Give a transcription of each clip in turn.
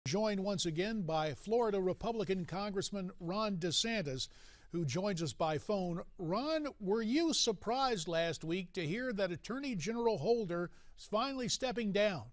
Joined once again by Florida Republican Congressman Ron DeSantis, who joins us by phone. Ron, were you surprised last week to hear that Attorney General Holder is finally stepping down?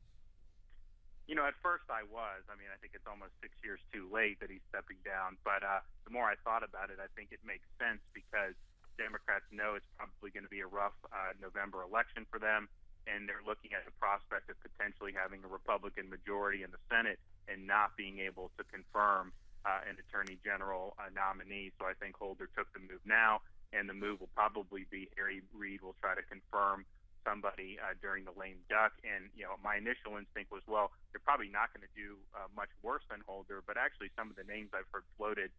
You know, at first I was. I think it's almost 6 years too late that he's stepping down. But the more I thought about it, I think it makes sense because Democrats know it's probably going to be a rough November election for them, and they're looking at the prospect of potentially having a Republican majority in the Senate and not being able to confirm an Attorney General nominee. So I think Holder took the move now, and the move will probably be Harry Reid will try to confirm somebody during the lame duck. And, you know, my initial instinct was, well, they're probably not going to do much worse than Holder, but actually some of the names I've heard floated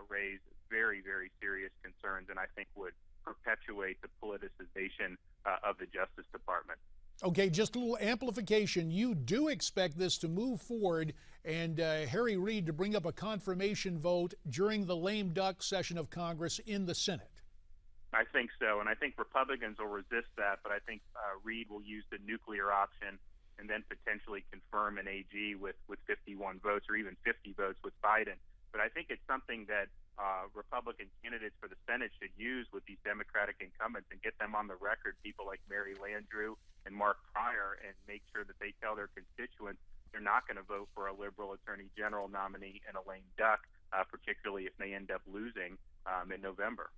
raise very, very serious concerns, and I think would perpetuate the politicization of the Justice Department. Okay, just a little amplification. You do expect this to move forward and Harry Reid to bring up a confirmation vote during the lame duck session of Congress in the Senate? I think so, and I think Republicans will resist that, but I think Reid will use the nuclear option and then potentially confirm an AG with 51 votes or even 50 votes with Biden. But I think it's something that Republican candidates for the Senate should use with these Democratic incumbents and get them on the record, people like Mary Landrieu and Mark Pryor, and make sure that they tell their constituents they're not going to vote for a liberal Attorney General nominee and a lame duck, particularly if they end up losing in November.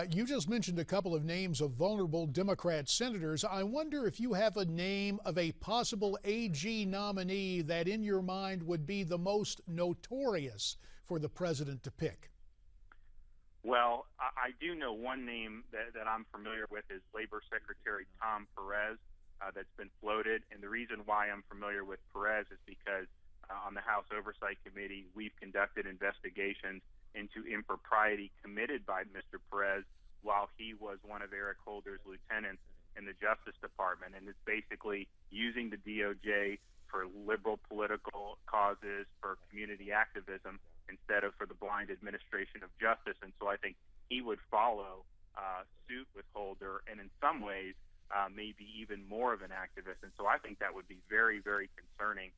You just mentioned a couple of names of vulnerable Democrat senators. I wonder if you have a name of a possible AG nominee that in your mind would be the most notorious for the president to pick. Well, I do know one name that I'm familiar with is Labor Secretary Tom Perez that's been floated. And the reason why I'm familiar with Perez is because on the House Oversight Committee, we've conducted investigations into impropriety committed by Mr. Perez while he was one of Eric Holder's lieutenants in the Justice Department. And it's basically using the DOJ for liberal political causes, for community activism, instead of for the blind administration of justice. And so I think he would follow suit with Holder, and in some ways maybe even more of an activist. And so I think that would be very, very concerning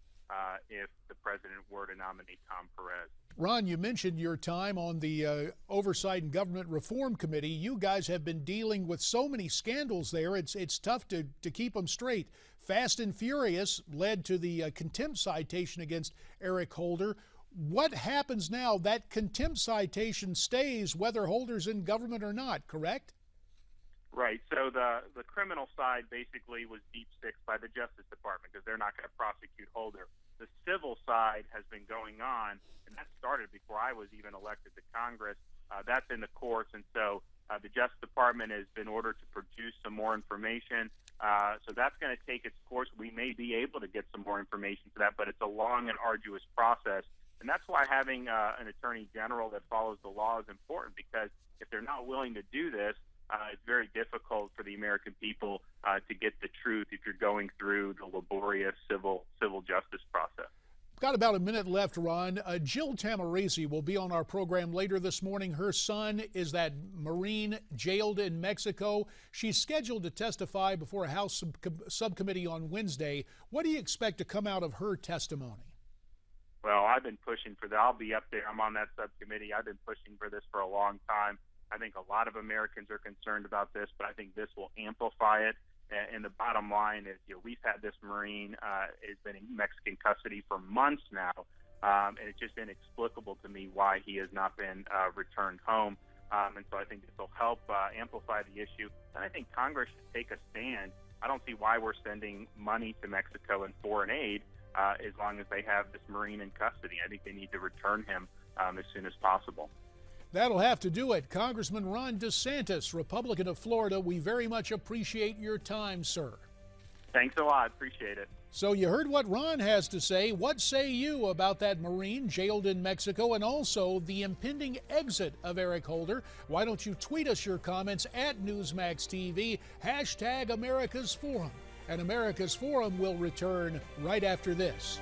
if the president were to nominate Tom Perez. Ron, you mentioned your time on the Oversight and Government Reform Committee. You guys have been dealing with so many scandals there. It's tough to keep them straight. Fast and Furious led to the contempt citation against Eric Holder. What happens now? That contempt citation stays whether Holder's in government or not, correct? Right. So the criminal side basically was deep sixed by the Justice Department because they're not going to prosecute Holder. The civil side has been going on, and that started before I was even elected to Congress. That's in the courts, and so the Justice Department has been ordered to produce some more information. So that's going to take its course. We may be able to get some more information for that, but it's a long and arduous process. And that's why having an Attorney General that follows the law is important, because if they're not willing to do this, it's very difficult for the American people to get the truth if you're going through the laborious civil justice process. Got about a minute left, Ron. Jill Tamarese will be on our program later this morning. Her son is that Marine jailed in Mexico. She's scheduled to testify before a House subcommittee on Wednesday. What do you expect to come out of her testimony? Well, I've been pushing for that. I'll be up there. I'm on that subcommittee. I've been pushing for this for a long time. I think a lot of Americans are concerned about this, but I think this will amplify it. And the bottom line is, we've had this Marine has been in Mexican custody for months now, and it's just inexplicable to me why he has not been returned home. And so I think this will help amplify the issue. And I think Congress should take a stand. I don't see why we're sending money to Mexico in foreign aid as long as they have this Marine in custody. I think they need to return him as soon as possible. That'll have to do it. Congressman Ron DeSantis, Republican of Florida, we very much appreciate your time, sir. Thanks a lot. Appreciate it. So you heard what Ron has to say. What say you about that Marine jailed in Mexico and also the impending exit of Eric Holder? Why don't you tweet us your comments at Newsmax TV, #America's Forum. And America's Forum will return right after this.